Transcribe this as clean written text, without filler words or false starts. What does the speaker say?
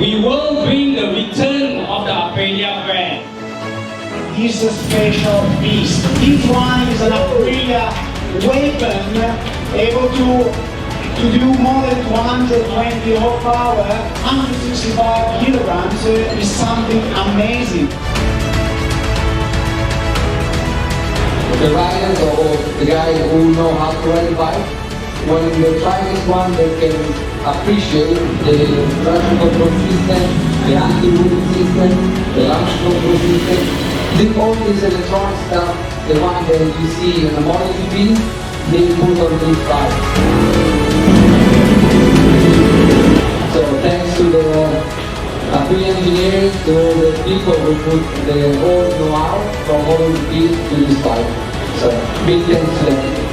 we will bring the return of the Aprilia brand. This is a special beast. This one is an Aprilia weapon able to do more than 120 horsepower, 165 kilograms is something amazing. The riders or the guys who know how to ride a bike, when they try this one, they can appreciate the traction control system, the anti-wheel system, the launch control system. All this electronic stuff, the one that you see in a MotoGP, they put on this bike. So thanks to the Aprilia engineers, to all the people who put the whole know-how from MotoGP to this bike. So big thanks to them.